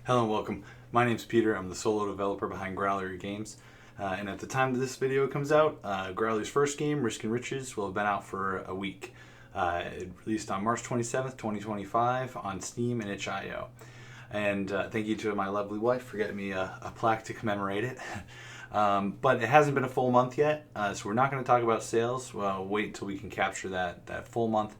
Hello and welcome. My name's Peter. I'm the solo developer behind Growlery Games. And at the time that this video comes out, Growlery's first game, Risk and Riches, will have been out for a week. It released on March 27th, 2025 on Steam and itch.io. And thank you to my lovely wife for getting me a plaque to commemorate it. But it hasn't been a full month yet, so we're not going to talk about sales. We'll wait until we can capture that full month.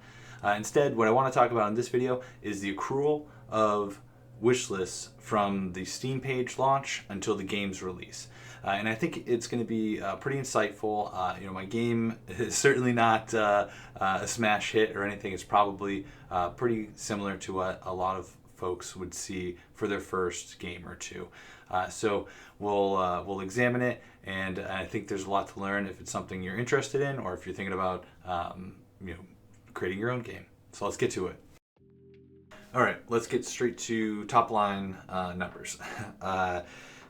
Instead, what I want to talk about in this video is the accrual of wish lists from the Steam page launch until the game's release. And I think it's going to be pretty insightful. My game is certainly not a smash hit or anything. It's probably pretty similar to what a lot of folks would see for their first game or two. So we'll examine it, and I think there's a lot to learn if it's something you're interested in, or if you're thinking about creating your own game. So let's get to it. All right, let's get straight to top-line numbers.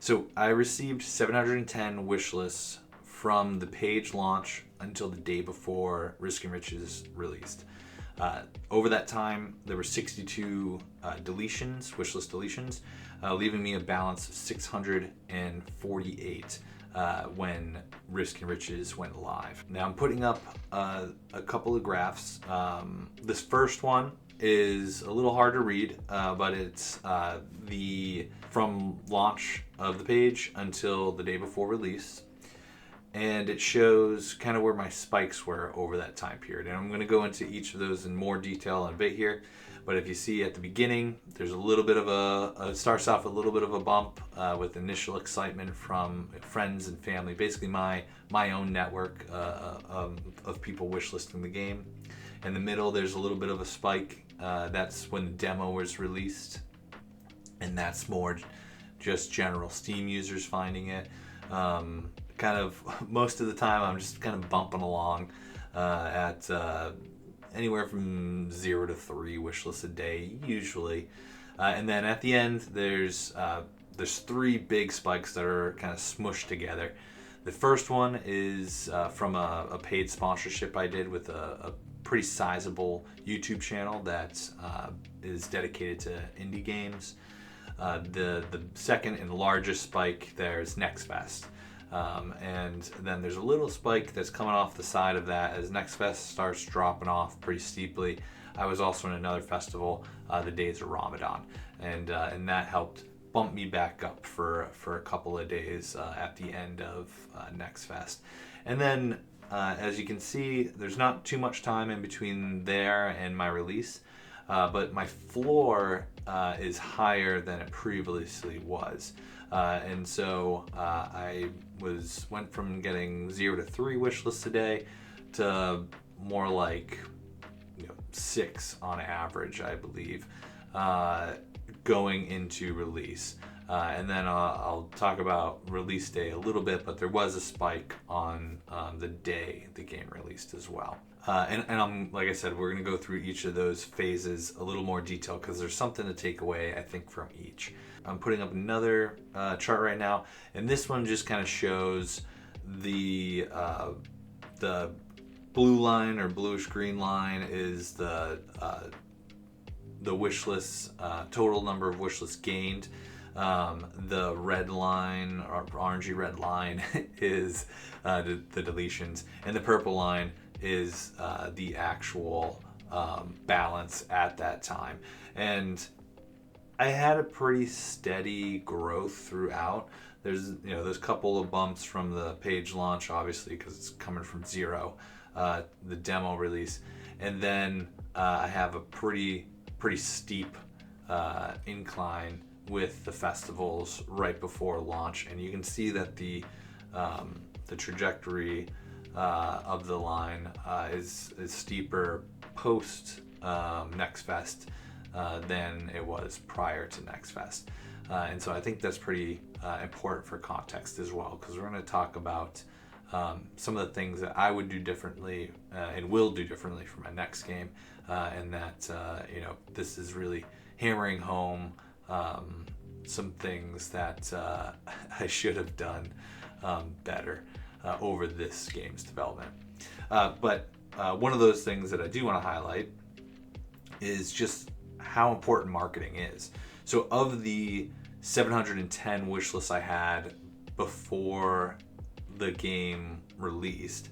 So I received 710 wish lists from the page launch until the day before Risk and Riches released. Over that time, there were 62 deletions, wish list deletions, leaving me a balance of 648 when Risk and Riches went live. Now I'm putting up a couple of graphs. This first one is a little hard to read, but it's from launch of the page until the day before release, and it shows kind of where my spikes were over that time period. And I'm going to go into each of those in more detail in a bit here, but if you see at the beginning, there's a little bit of it starts off a little bit of a bump with initial excitement from friends and family, basically my own network of people wishlisting the game. In the middle, there's a little bit of a spike. That's when the demo was released, and that's more just general Steam users finding it. Kind of most of the time, I'm just kind of bumping along at anywhere from 0 to 3 wish lists a day, usually. And then at the end, there's 3 big spikes that are kind of smushed together. The first one is from a paid sponsorship I did with a pretty sizable YouTube channel that is dedicated to indie games. The second and largest spike there is Next Fest. And then there's a little spike that's coming off the side of that as Next Fest starts dropping off pretty steeply. I was also in another festival, the days of Ramadan, and that helped bump me back up for a couple of days at the end of Next Fest. And then as you can see, there's not too much time in between there and my release, but my floor is higher than it previously was. And so I went from getting 0 to 3 wish lists a day to more like 6 on average, I believe, going into release. And then I'll talk about release day a little bit, but there was a spike on the day the game released as well. And I'm, like I said, we're going to go through each of those phases a little more detail because there's something to take away, I think, from each. I'm putting up another chart right now, and this one just kind of shows the blue line or bluish green line is the wish lists, total number of wish lists gained. The red line or orangey red line is the deletions, and the purple line is the actual balance at that time. And I had a pretty steady growth throughout. There's a couple of bumps from the page launch, obviously, because it's coming from 0, the demo release, and then I have a pretty steep incline with the festivals right before launch, and you can see that the trajectory of the line is steeper post Next Fest than it was prior to Next Fest. And so I think that's pretty important for context as well, because we're going to talk about some of the things that I would do differently and will do differently for my next game, and that this is really hammering home some things that I should have done better over this game's development. But one of those things that I do want to highlight is just how important marketing is. So of the 710 wish lists I had before the game released,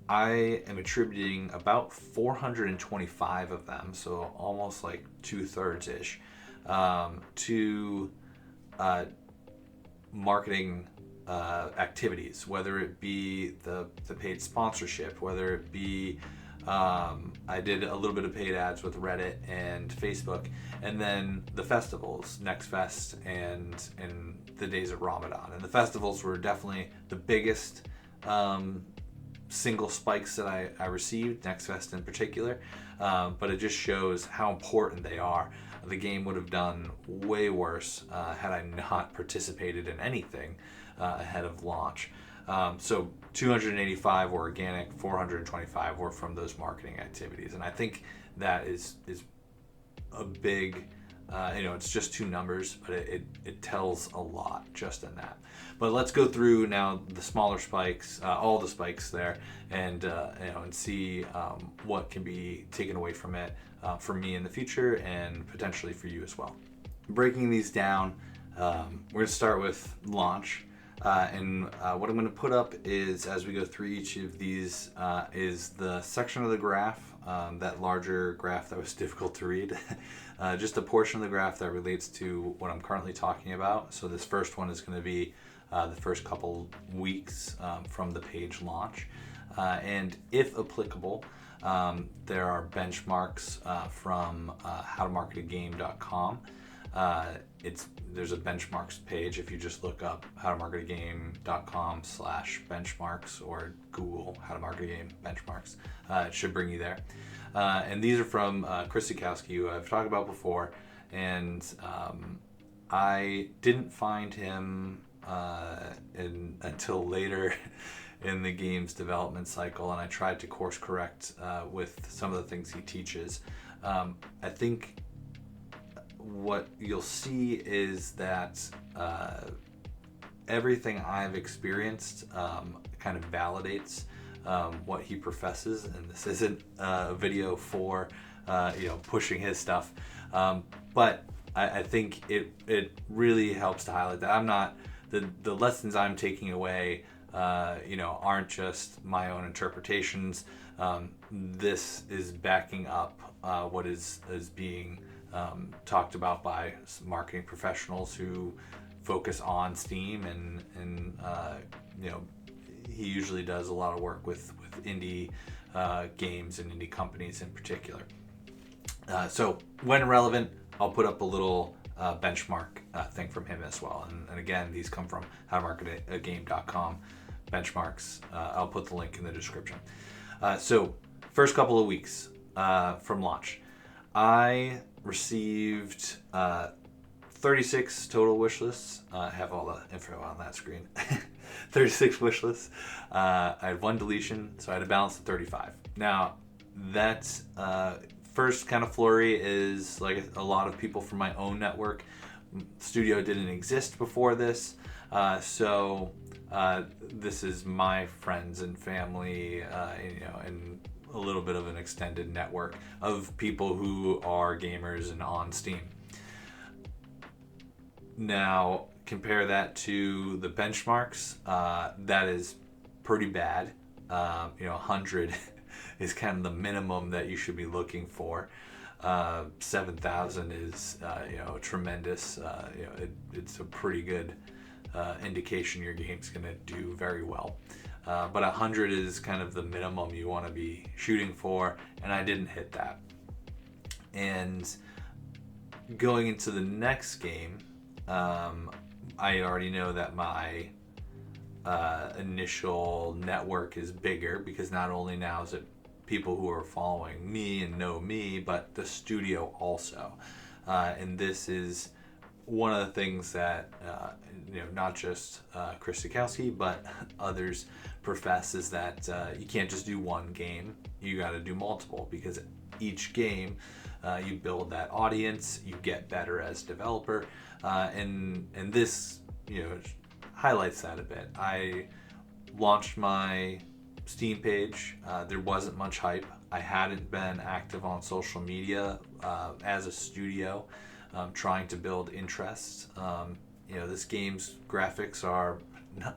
I am attributing about 425 of them, so almost like 2/3 ish, to marketing activities, whether it be the paid sponsorship, whether it be I did a little bit of paid ads with Reddit and Facebook, and then the festivals, Next Fest and the days of Ramadan. And the festivals were definitely the biggest single spikes that I received, Next Fest in particular, but it just shows how important they are. The game would have done way worse had I not participated in anything ahead of launch. So 285 were organic, 425 were from those marketing activities, and I think that is a big, it's just two numbers, but it tells a lot just in that. But let's go through now the smaller spikes, all the spikes there, and and see what can be taken away from it for me in the future and potentially for you as well. Breaking these down, we're going to start with launch. And what I'm going to put up is, as we go through each of these, is the section of the graph, that larger graph that was difficult to read, just a portion of the graph that relates to what I'm currently talking about. So this first one is going to be the first couple weeks from the page launch. And if applicable, there are benchmarks from howtomarketagame.com. There's a benchmarks page. If you just look up howtomarketagame.com/benchmarks or Google how to market a game benchmarks, it should bring you there. And these are from Chris Sikowski, who I've talked about before, and I didn't find him until later in the game's development cycle, and I tried to course correct with some of the things he teaches. I think what you'll see is that everything I've experienced kind of validates what he professes, and this isn't a video for pushing his stuff, but I think it really helps to highlight that I'm not the lessons I'm taking away aren't just my own interpretations. This is backing up what is being talked about by marketing professionals who focus on Steam, and he usually does a lot of work with indie games and indie companies in particular. So when relevant, I'll put up a little benchmark thing from him as well. And again, these come from howtomarketagame.com benchmarks. I'll put the link in the description. So first couple of weeks from launch, I received 36 total wish lists. I have all the info on that screen. 36 wish lists. I had one deletion, so I had a balance of 35. Now, that's first kind of flurry is like a lot of people from my own network. Studio didn't exist before this, so this is my friends and family, and a little bit of an extended network of people who are gamers and on Steam. Now, compare that to the benchmarks. That is pretty bad. 100 is kind of the minimum that you should be looking for. 7,000 is, tremendous. It's a pretty good indication your game's going to do very well. But 100 is kind of the minimum you want to be shooting for, and I didn't hit that. And going into the next game, I already know that my initial network is bigger, because not only now is it people who are following me and know me, but the studio also. And this is one of the things that not just Chris Sikowski, but others profess, is that you can't just do one game. You got to do multiple, because each game you build that audience, you get better as developer, and this highlights that a bit. I launched my Steam page. There wasn't much hype. I hadn't been active on social media as a studio trying to build interest. This game's graphics are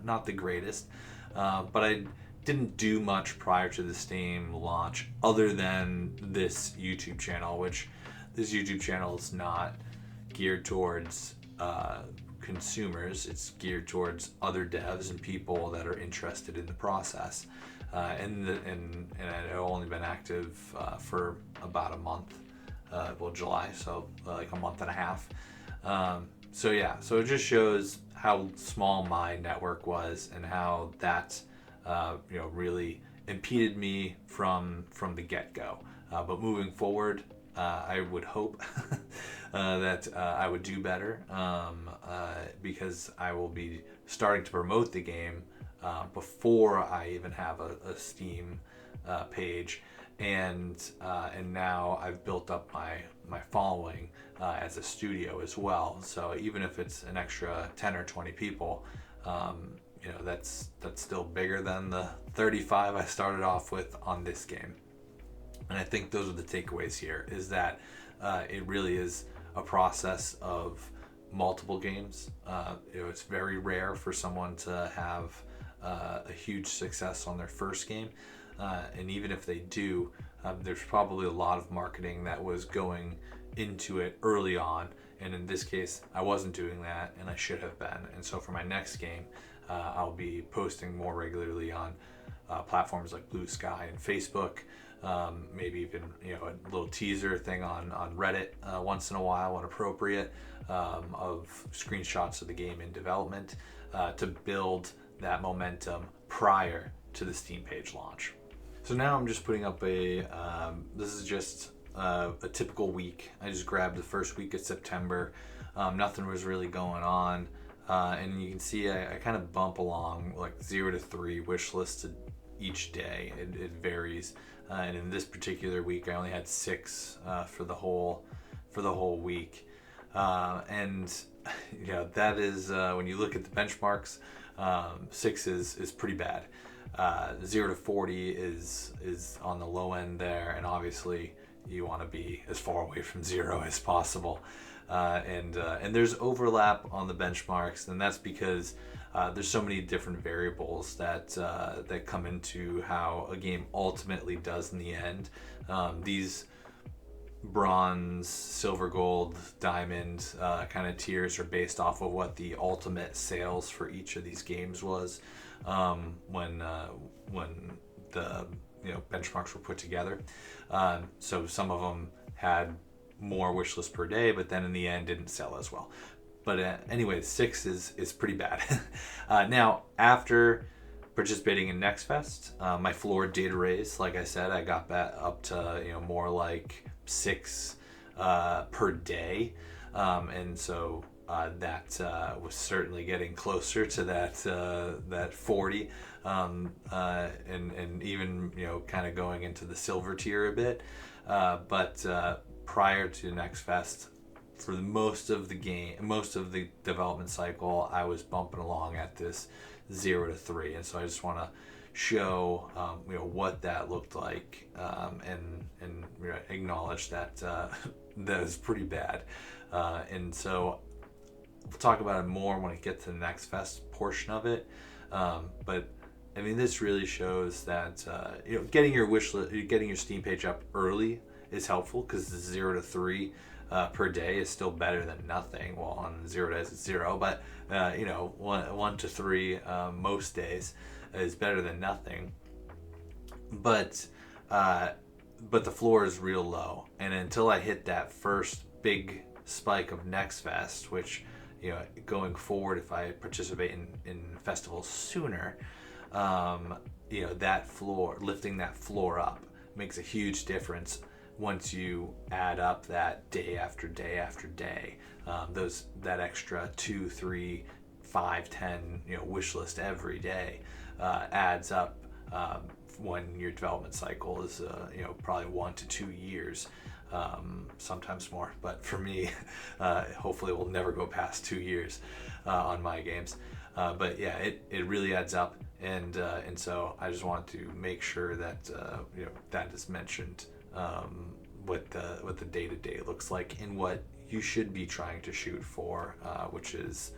not the greatest, but I didn't do much prior to the Steam launch other than this YouTube channel, which this YouTube channel is not geared towards consumers. It's geared towards other devs and people that are interested in the process. And I've only been active for about a month, July, so like a month and a half. So it just shows how small my network was and how that really impeded me from the get-go. But moving forward, I would hope that I would do better, because I will be starting to promote the game before I even have a Steam page, and now I've built up my following as a studio as well. So even if it's an extra 10 or 20 people, that's still bigger than the 35 I started off with on this game. And I think those are the takeaways here, is that it really is a process of multiple games. It's very rare for someone to have a huge success on their first game. And even if they do, there's probably a lot of marketing that was going into it early on. And in this case, I wasn't doing that, and I should have been. And so for my next game, I'll be posting more regularly on platforms like Blue Sky and Facebook. Maybe even a little teaser thing on Reddit once in a while when appropriate, of screenshots of the game in development, to build that momentum prior to the Steam page launch. So now I'm just putting up this is just a typical week. I just grabbed the first week of September. Nothing was really going on, and you can see I kind of bump along like 0 to 3 wish lists each day. It varies. And in this particular week, I only had 6 for the whole week, and that is when you look at the benchmarks, 6 is pretty bad. 0 to 40 is on the low end there, and obviously you want to be as far away from 0 as possible. And there's overlap on the benchmarks, and that's because there's so many different variables that come into how a game ultimately does in the end. These bronze, silver, gold, diamond kind of tiers are based off of what the ultimate sales for each of these games was when the benchmarks were put together. So some of them had more wish lists per day, but then in the end didn't sell as well. But anyway, 6 is pretty bad. Now, after participating in Next Fest, my floor did raise. Like I said, I got back up to more like 6 per day, and so that was certainly getting closer to that 40, and even kind of going into the silver tier a bit. But prior to Next Fest, for most of the development cycle, I was bumping along at this 0 to 3, and so I just want to show what that looked like, and acknowledge that that is pretty bad, and so we'll talk about it more when we get to the Next Fest portion of it. But I mean, this really shows that getting your Steam page up early is helpful, because the 0 to 3 per day is still better than nothing. Well, on 0 days it's 0, but 1 to 3 most days is better than nothing. But the floor is real low, and until I hit that first big spike of Next Fest, which going forward, if I participate in festivals sooner, that floor, lifting that floor up, makes a huge difference. Once you add up that day after day after day, that extra 2, 3, 5, 10 wish list every day adds up when your development cycle is probably 1 to 2 years, sometimes more. But for me, hopefully we'll never go past 2 years on my games. But yeah, it really adds up, and so I just want to make sure that that is mentioned. What the day-to-day looks like, and what you should be trying to shoot for, which is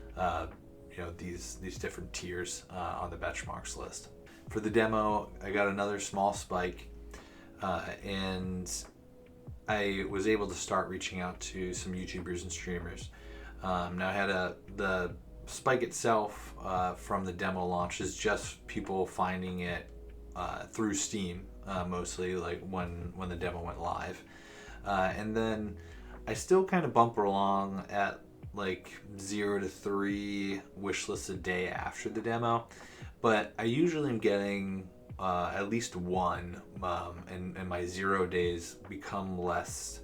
these different tiers on the benchmarks list. For the demo, I got another small spike, and I was able to start reaching out to some YouTubers and streamers. Now I had the spike itself from the demo launch is just people finding it through Steam, mostly, like when the demo went live. And then I still kind of bump along at like 0 to 3 wish lists a day after the demo, but I usually am getting at least one, and my 0 days become less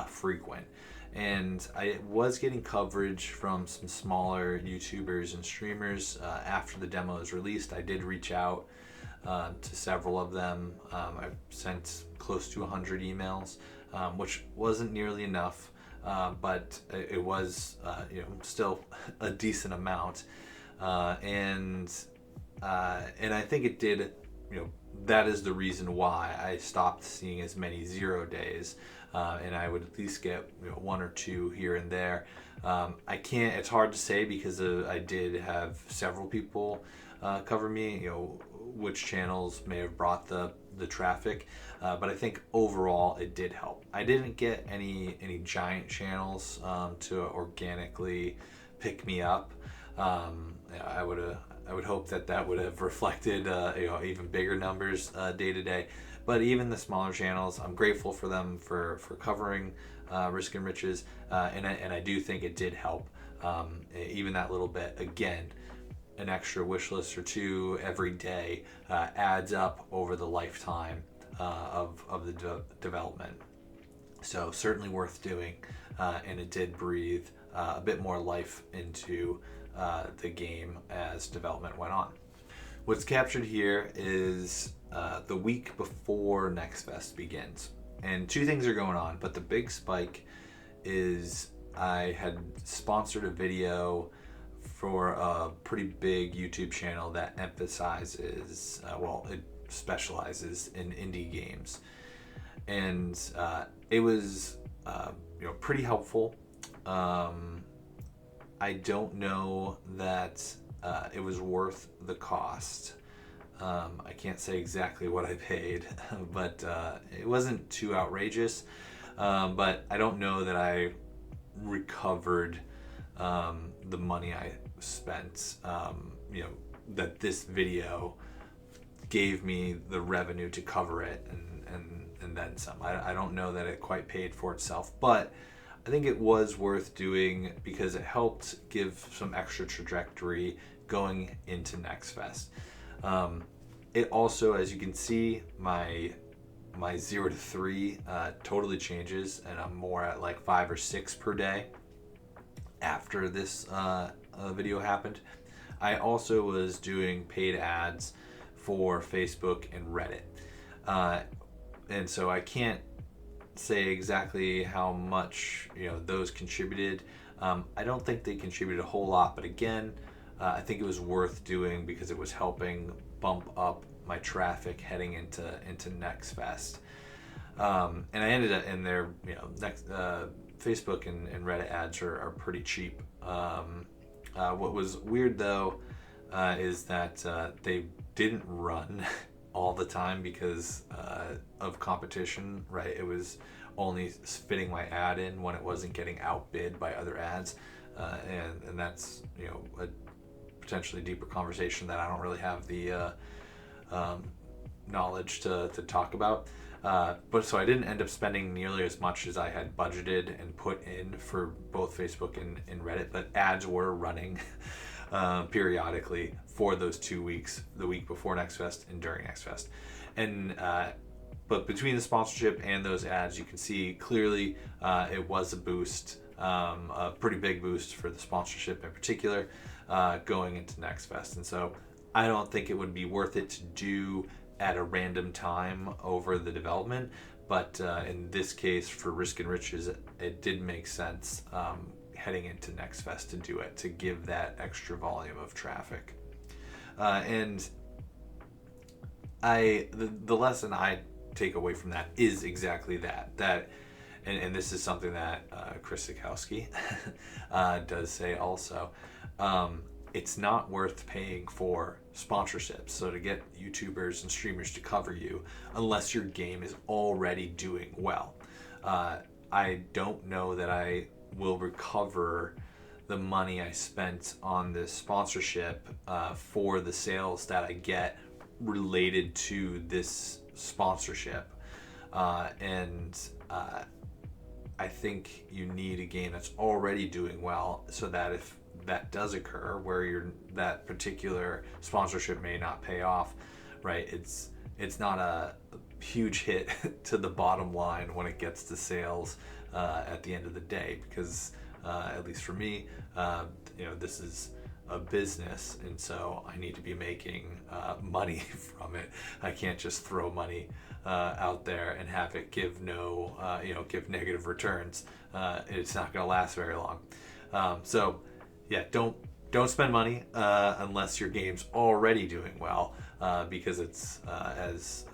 frequent. And I was getting coverage from some smaller YouTubers and streamers after the demo was released. I did reach out to several of them. I sent close to 100 emails, which wasn't nearly enough, but it was still a decent amount. And I think it did, that is the reason why I stopped seeing as many 0 days, and I would at least get 1 or 2 here and there. It's hard to say because I did have several people cover me, which channels may have brought the traffic, but I think overall it did help. I didn't get any giant channels to organically pick me up. I would hope that would have reflected even bigger numbers day to day. But even the smaller channels, I'm grateful for them for covering Risk and Riches, and I do think it did help. Even that little bit, again, an extra wish list or 2 every day adds up over the lifetime of the development. So certainly worth doing, and it did breathe a bit more life into the game as development went on. What's captured here is the week before Next Fest begins, and 2 things are going on, but the big spike is I had sponsored a video for a pretty big YouTube channel that emphasizes, it specializes in indie games, and it was pretty helpful. I don't know that it was worth the cost. I can't say exactly what I paid, but it wasn't too outrageous. But I don't know that I recovered the money I spent. That this video gave me the revenue to cover it and then some. I don't know that it quite paid for itself, but I think it was worth doing because it helped give some extra trajectory going into Next Fest. It also, as you can see, my 0 to 3 totally changes, and I'm more at like 5 or 6 per day after this video happened. I also was doing paid ads for Facebook and Reddit, and so I can't say exactly how much those contributed. I don't think they contributed a whole lot, but again, I think it was worth doing because it was helping bump up my traffic heading into Next Fest. And I ended up in their Facebook and Reddit ads are pretty cheap. What was weird though is that they didn't run all the time because of competition, right? It was only fitting my ad in when it wasn't getting outbid by other ads, and that's a potentially deeper conversation that I don't really have the knowledge to talk about. But so I didn't end up spending nearly as much as I had budgeted and put in for both Facebook and Reddit, but ads were running periodically for those 2 weeks, the week before Next Fest and during Next Fest. And but between the sponsorship and those ads, you can see clearly it was a boost, a pretty big boost for the sponsorship in particular, going into Next Fest. And so I don't think it would be worth it to do at a random time over the development, but in this case for Risk and Riches, it did make sense heading into Next Fest to do it, to give that extra volume of traffic. And the lesson I take away from that is exactly that and this is something that Chris Sikowski does say also. It's not worth paying for sponsorships, so to get YouTubers and streamers to cover you, unless your game is already doing well. I don't know that I will recover the money I spent on this sponsorship for the sales that I get related to this sponsorship. And I think you need a game that's already doing well, so that if that does occur where that particular sponsorship may not pay off, right, it's not a huge hit to the bottom line when it gets to sales at the end of the day, because at least for me, this is a business, and so I need to be making money from it. I can't just throw money out there and have it give give negative returns. It's not going to last very long. So yeah, don't spend money unless your game's already doing well, because it's as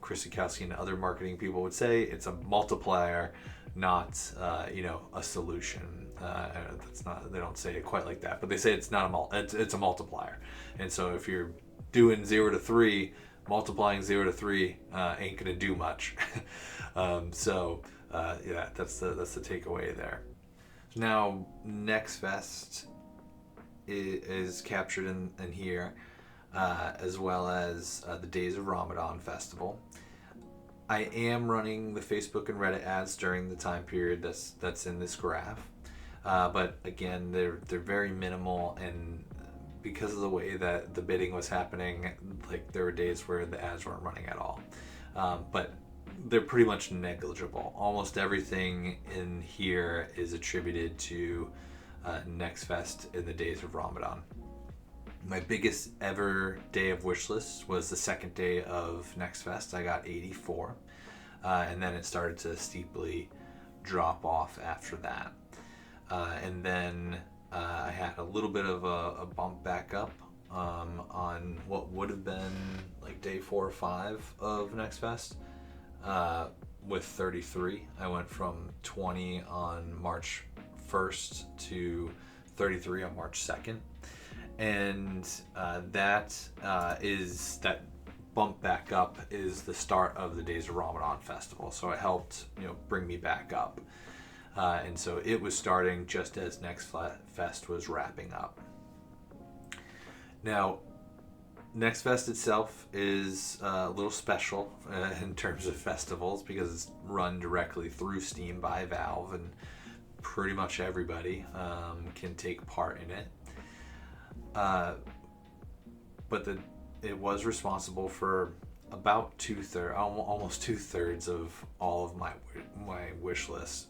Chris Sikowski and other marketing people would say, it's a multiplier, not a solution. That's not, they don't say it quite like that, but they say it's not it's a multiplier. And so if you're doing 0 to 3, multiplying 0 to 3 ain't gonna do much. That's the takeaway there. Now, Next Fest is captured in here, as well as the Days of Ramadan Festival. I am running the Facebook and Reddit ads during the time period that's in this graph, but again, they're very minimal, and because of the way that the bidding was happening, like there were days where the ads weren't running at all. But they're pretty much negligible. Almost everything in here is attributed to Next Fest in the Days of Ramadan. My biggest ever day of wish lists was the second day of Next Fest. I got 84, and then it started to steeply drop off after that. And then I had a little bit of a bump back up on what would have been like day 4 or 5 of Next Fest. With 33, I went from 20 on March 1st to 33 on March 2nd. And that bump back up is the start of the Days of Ramadan Festival. So it helped, bring me back up. And so it was starting just as Next Fest was wrapping up. Now, Next Fest itself is a little special in terms of festivals, because it's run directly through Steam by Valve, and pretty much everybody can take part in it. But it was responsible for about almost 2/3 of all of my wish lists,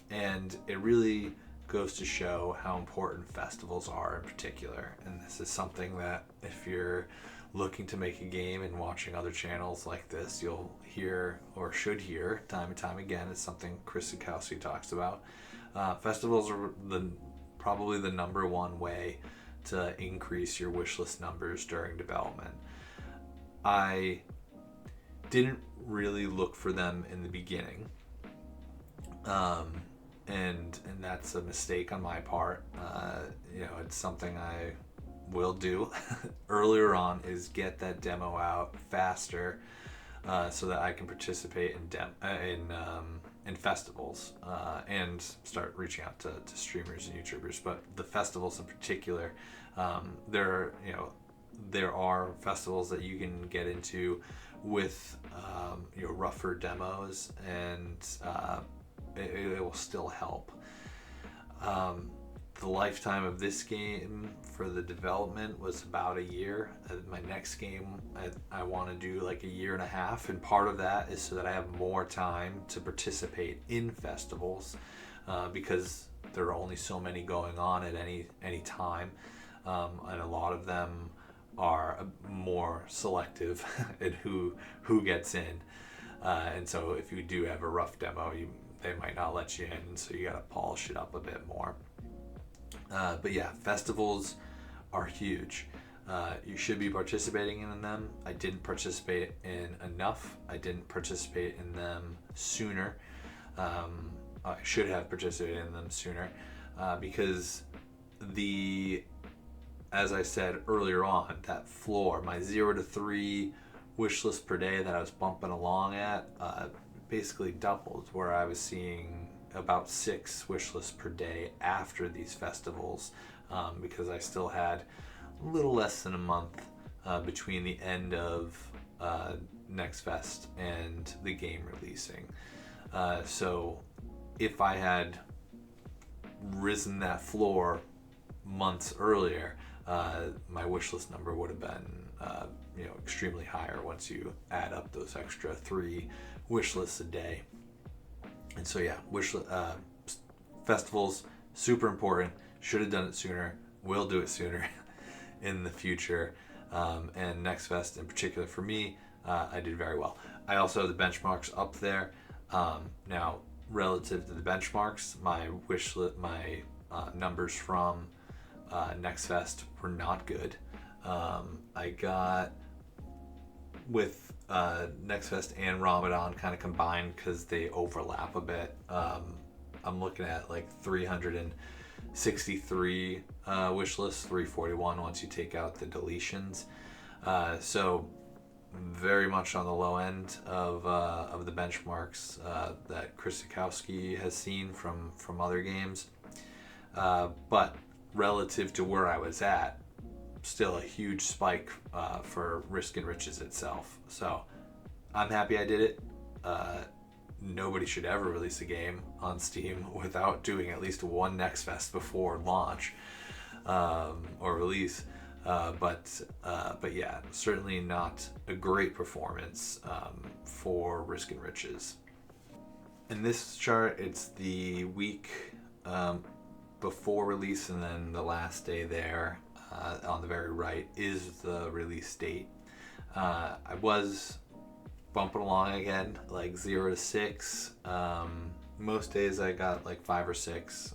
and it really goes to show how important festivals are in particular. And this is something that, if you're looking to make a game and watching other channels like this, you'll hear, or should hear time and time again. It's something Chris Sikowski talks about. Festivals are probably the number one way to increase your wishlist numbers during development. I didn't really look for them in the beginning, and that's a mistake on my part. It's something I will do earlier on, is get that demo out faster, so that I can participate in festivals and start reaching out to streamers and YouTubers. But the festivals in particular, there are festivals that you can get into with rougher demos, and it will still help. The lifetime of this game for the development was about a year. My next game, I want to do like a year and a half, and part of that is so that I have more time to participate in festivals, because there are only so many going on at any time, and a lot of them are more selective in who gets in, and so if you do have a rough demo, they might not let you in, so you got to polish it up a bit more. But yeah, festivals are huge. You should be participating in them. I didn't participate in enough. I didn't participate in them sooner. I should have participated in them sooner, because as I said earlier on, that floor, my 0 to 3 wish list per day that I was bumping along at, basically doubled, where I was seeing about 6 wish lists per day after these festivals, because I still had a little less than a month between the end of Next Fest and the game releasing. So if I had risen that floor months earlier, my wish list number would have been extremely higher once you add up those extra 3 wish lists a day. And so yeah, festivals, super important. Should have done it sooner. Will do it sooner in the future. And Next Fest in particular for me, I did very well. I also have the benchmarks up there. Now, relative to the benchmarks, my numbers from Next Fest were not good. I got, with Next Fest and Ramadan kind of combined because they overlap a bit, I'm looking at like 363 wish lists, 341 once you take out the deletions. So very much on the low end of the benchmarks that Chris Sikowski has seen from other games. But relative to where I was at, still a huge spike for Risk and Riches itself. So I'm happy I did it. Nobody should ever release a game on Steam without doing at least one Next Fest before launch or release. But yeah, certainly not a great performance for Risk and Riches. In this chart, it's the week before release, and then the last day there on the very right is the release date. I was bumping along again, like 0 to 6. Most days I got like 5 or 6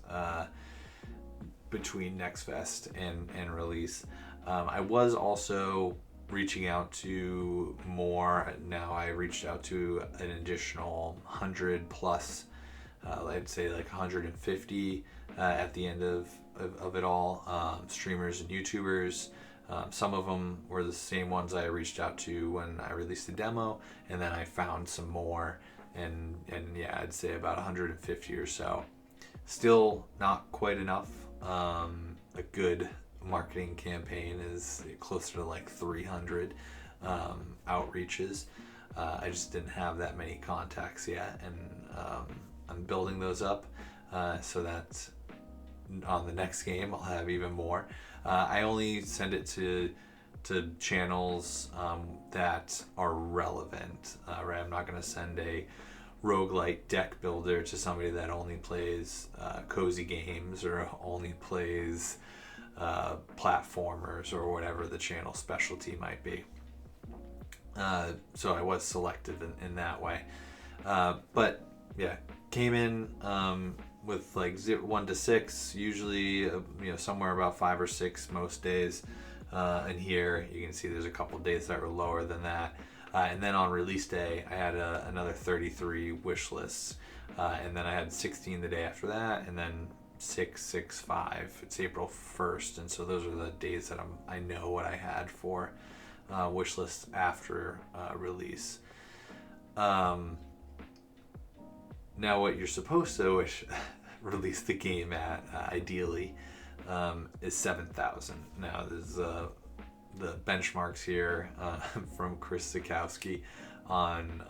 between Next Fest and release. I was also reaching out to more. Now I reached out to an additional 100 plus, I'd say like 150 at the end of it all, streamers and YouTubers. Some of them were the same ones I reached out to when I released the demo, and then I found some more, and yeah, I'd say about 150 or so. Still not quite enough. A good marketing campaign is closer to like 300 outreaches. I just didn't have that many contacts yet, and I'm building those up so that on the next game I'll have even more. I only send it to channels that are relevant, right? I'm not going to send a roguelite deck builder to somebody that only plays cozy games or only plays platformers or whatever the channel specialty might be. So I was selective in that way. But yeah, came in with like 1 to 6, usually somewhere about 5 or 6 most days. And here you can see there's a couple days that were lower than that. And then on release day, I had another 33 wish lists. And then I had 16 the day after that, and then 6, 6, 5. It's April 1st, and so those are the days that I know what I had for wish lists after release. Now what you're supposed to release the game at, ideally, is 7,000. Now there's the benchmarks here from Chris Sikowski on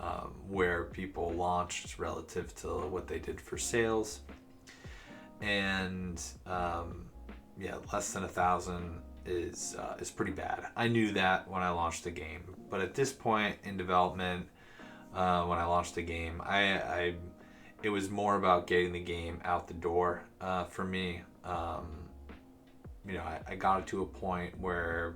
where people launched relative to what they did for sales. And less than 1,000 is pretty bad. I knew that when I launched the game, but at this point in development, when I launched the game, it was more about getting the game out the door for me. I got it to a point where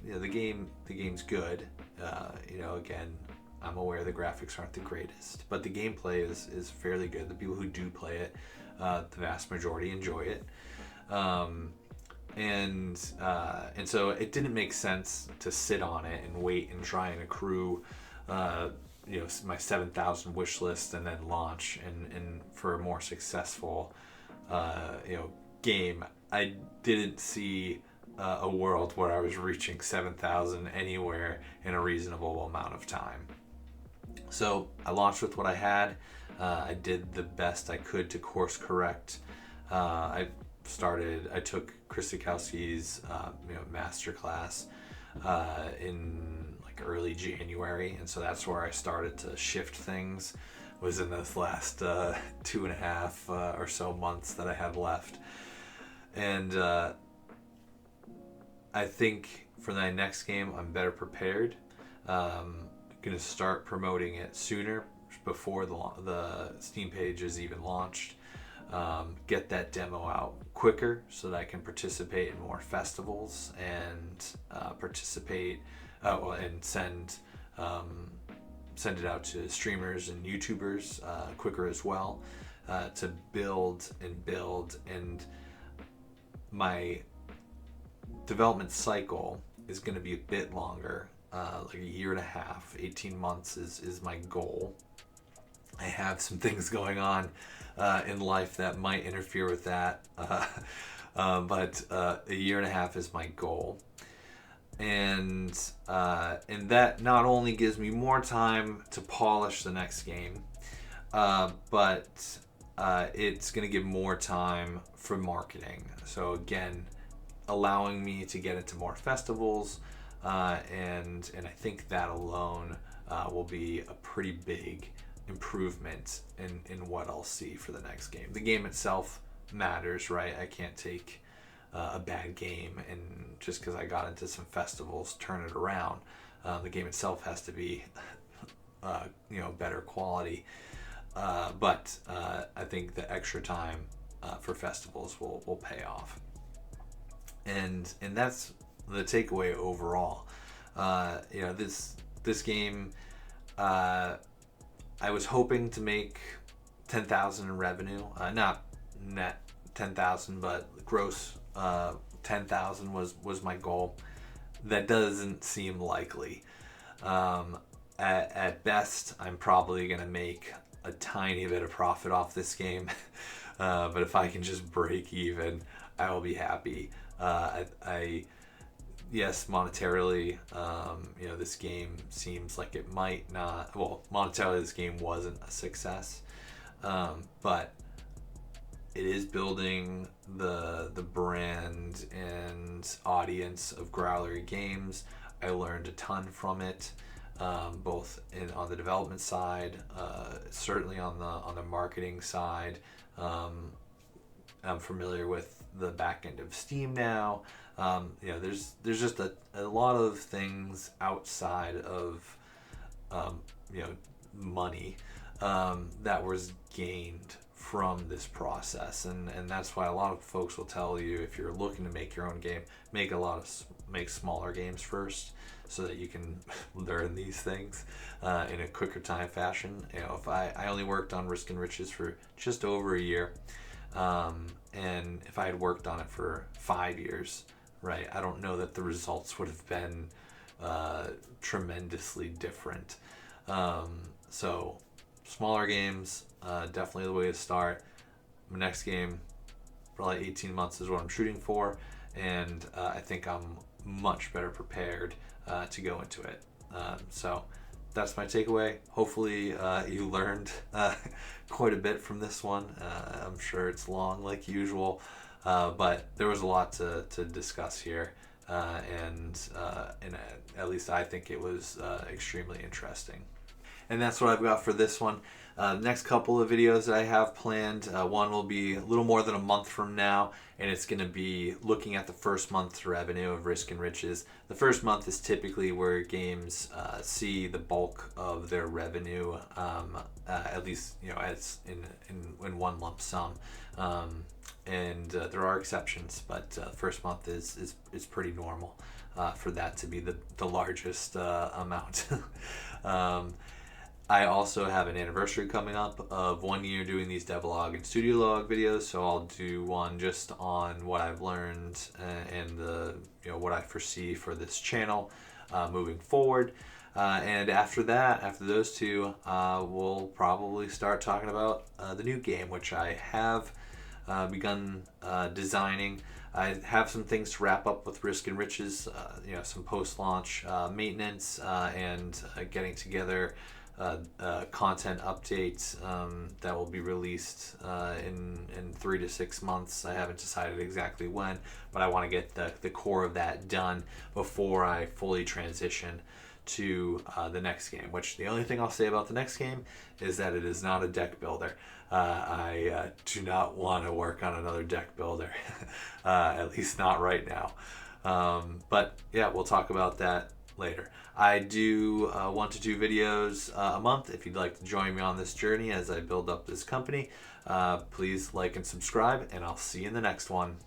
the game's good. Again, I'm aware the graphics aren't the greatest, but the gameplay is fairly good. The people who do play it, the vast majority enjoy it. And so it didn't make sense to sit on it and wait and try and accrue my 7,000 wish list and then launch and for a more successful game. I didn't see a world where I was reaching 7,000 anywhere in a reasonable amount of time. So I launched with what I had. I did the best I could to course correct. I took Chris Sikowski's master class in like early January, and so that's where I started to shift things. Was in this last 2.5 or so months that I had left, and I think for the next game I'm better prepared. Going to start promoting it sooner, before the Steam page is even launched. Get that demo out quicker so that I can participate in more festivals and and send it out to streamers and YouTubers quicker as well, to build, and my development cycle is going to be a bit longer, like a year and a half. 18 months is my goal. I have some things going on in life that might interfere with that, but a year and a half is my goal, and that not only gives me more time to polish the next game, but it's going to give more time for marketing. So again, allowing me to get into more festivals, and I think that alone will be a pretty big improvement in what I'll see for the next game. The game itself matters, right? I can't take a bad game and just because I got into some festivals turn it around. The game itself has to be better quality, but I think the extra time for festivals will pay off, and that's the takeaway overall. This game, I was hoping to make 10,000 in revenue, not net 10,000, but gross 10,000 was my goal. That doesn't seem likely. At best, I'm probably going to make a tiny bit of profit off this game, but if I can just break even, I will be happy. Yes, monetarily, this game seems like it might not. Well, monetarily, this game wasn't a success, but it is building the brand and audience of Growlery Games. I learned a ton from it, both on the development side, certainly on the marketing side. I'm familiar with the back end of Steam now. There's just a lot of things outside of money that was gained from this process, and that's why a lot of folks will tell you, if you're looking to make your own game, make smaller games first, so that you can learn these things in a quicker time fashion. If I only worked on Risk and Riches for just over a year, and if I had worked on it for 5 years, right, I don't know that the results would have been tremendously different. So smaller games, definitely the way to start. My next game, probably 18 months is what I'm shooting for, and I think I'm much better prepared to go into it. So that's my takeaway. Hopefully you learned quite a bit from this one. I'm sure it's long like usual, but there was a lot to discuss here, and at least I think it was extremely interesting. And that's what I've got for this one. Next couple of videos that I have planned, one will be a little more than a month from now, and it's going to be looking at the first month's revenue of Risk and Riches. The first month is typically where games see the bulk of their revenue, at least as in one lump sum. And there are exceptions, but first month is pretty normal for that to be the largest amount. I also have an anniversary coming up of 1 year doing these devlog and studio log videos, so I'll do one just on what I've learned and what I foresee for this channel moving forward. And after that, after those two, we'll probably start talking about the new game, which I have begun designing. I have some things to wrap up with Risk and Riches, some post-launch maintenance and getting together content updates that will be released in 3 to 6 months. I haven't decided exactly when, but I want to get the core of that done before I fully transition to the next game, which the only thing I'll say about the next game is that it is not a deck builder. I do not want to work on another deck builder, at least not right now. But yeah, we'll talk about that later. I do want to do videos a month. If you'd like to join me on this journey as I build up this company, please like and subscribe, and I'll see you in the next one.